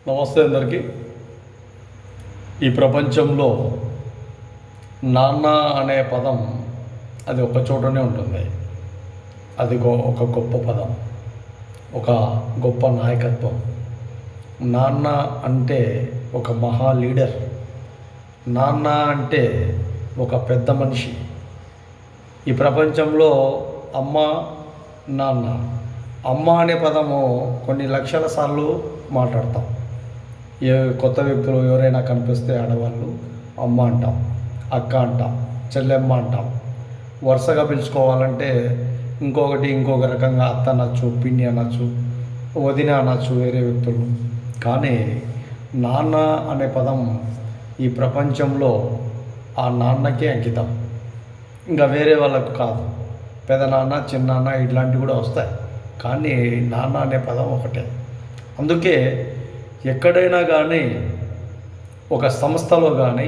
నమస్తే అందరికీ. ఈ ప్రపంచంలో నాన్న అనే పదం అది ఒక చోటనే ఉంటుంది. అది ఒక గొప్ప పదం, ఒక గొప్ప నాయకత్వం. నాన్న అంటే ఒక మహా లీడర్. నాన్న అంటే ఒక పెద్ద మనిషి. ఈ ప్రపంచంలో అమ్మ, నాన్న, అమ్మ అనే పదము కొన్ని లక్షల సార్లు మాట్లాడతాం. కొత్త వ్యక్తులు ఎవరైనా కనిపిస్తే ఆడవాళ్ళు అమ్మ అంటాం, అక్క అంటాం, చెల్లెమ్మ అంటాం. వరుసగా పిలుచుకోవాలంటే ఇంకొక రకంగా అత్త అనొచ్చు, పిన్ని అనొచ్చు, వదిన అనొచ్చు వేరే వ్యక్తులు. కానీ నాన్న అనే పదం ఈ ప్రపంచంలో ఆ నాన్నకే అంకితం, ఇంకా వేరే వాళ్ళకు కాదు. పెదనాన్న, చిన్నాన్న ఇట్లాంటివి కూడా వస్తాయి, కానీ నాన్న అనే పదం ఒకటే. అందుకే ఎక్కడైనా కానీ, ఒక సంస్థలో కానీ,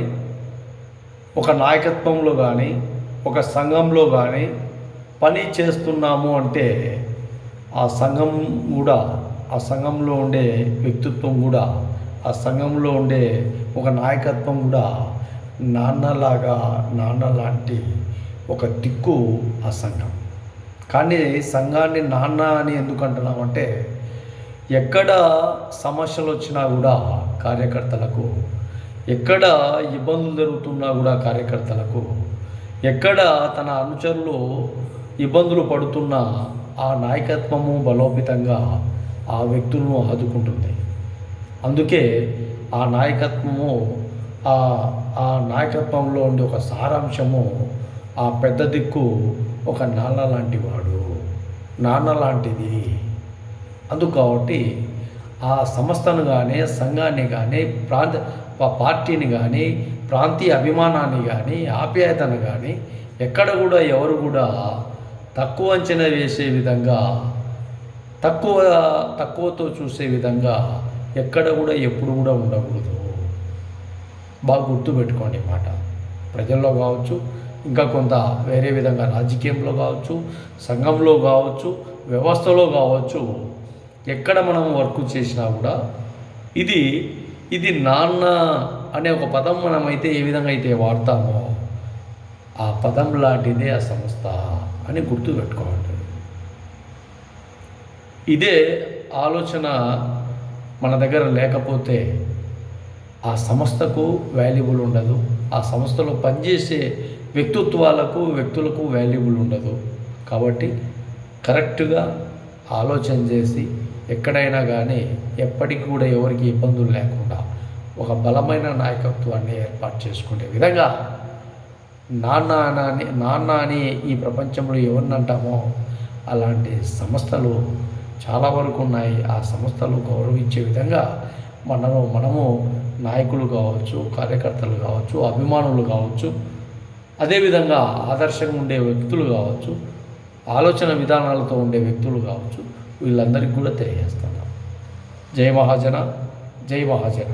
ఒక నాయకత్వంలో కానీ, ఒక సంఘంలో కానీ పని చేస్తున్నాము అంటే ఆ సంఘం కూడా, ఆ సంఘంలో ఉండే వ్యక్తిత్వం కూడా, ఆ సంఘంలో ఉండే ఒక నాయకత్వం కూడా నాన్న లాంటి ఒక దిక్కు ఆ సంఘం. కానీ సంఘాన్ని నాన్న అని ఎందుకు అంటున్నామంటే, ఎక్కడ సమస్యలు వచ్చినా కూడా కార్యకర్తలకు, ఎక్కడ ఇబ్బందులు జరుగుతున్నా కూడా కార్యకర్తలకు, ఎక్కడ తన అనుచరులు ఇబ్బందులు పడుతున్నా ఆ నాయకత్వము బలోపేతంగా ఆ వ్యక్తులను ఆదుకుంటుంది. అందుకే ఆ నాయకత్వము, ఆ నాయకత్వంలో ఉండే ఒక సారాంశము, ఆ పెద్ద దిక్కు ఒక నాన్న లాంటి వాడు, నాన్న లాంటిది. అందుకు కాబట్టి ఆ సంస్థను కానీ, సంఘాన్ని కానీ, పార్టీని కానీ, ప్రాంతీయ అభిమానాన్ని కానీ, ఆప్యాయతను కానీ ఎక్కడ కూడా ఎవరు కూడా తక్కువ అంచనా వేసే విధంగా, తక్కువతో చూసే విధంగా ఎక్కడ కూడా ఎప్పుడు కూడా ఉండకూడదు. బాగా గుర్తుపెట్టుకోండి ఈ మాట. ప్రజల్లో కావచ్చు, ఇంకా కొంత వేరే విధంగా రాజకీయంలో కావచ్చు, సంఘంలో కావచ్చు, వ్యవస్థలో కావచ్చు, ఎక్కడ మనం వర్క్ చేసినా కూడా ఇది నాన్న అనే ఒక పదం మనమైతే ఏ విధంగా అయితే వాడతామో ఆ పదం లాంటిదే ఆ సంస్థ అని గుర్తుపెట్టుకోవాలి. ఇదే ఆలోచన మన దగ్గర లేకపోతే ఆ సంస్థకు వాల్యుబుల్ ఉండదు, ఆ సంస్థలో పనిచేసే వ్యక్తులకు వాల్యుబుల్ ఉండదు. కాబట్టి కరెక్ట్గా ఆలోచన చేసి ఎక్కడైనా కానీ ఎప్పటికి కూడా ఎవరికి ఇబ్బందులు లేకుండా ఒక బలమైన నాయకత్వాన్ని ఏర్పాటు చేసుకునే విధంగా నాన్న అని ఈ ప్రపంచంలో ఎవరిని అంటామో అలాంటి సంస్థలు చాలా వరకు ఉన్నాయి. ఆ సంస్థలు గౌరవించే విధంగా మనము నాయకులు కావచ్చు, కార్యకర్తలు కావచ్చు, అభిమానులు కావచ్చు, అదేవిధంగా ఆదర్శంగా ఉండే వ్యక్తులు కావచ్చు, ఆలోచన విధానాలతో ఉండే వ్యక్తులు కావచ్చు, వీళ్ళందరికీ కూడా తెలియజేస్తున్నాం. జై మహాజన, జై మహాజన.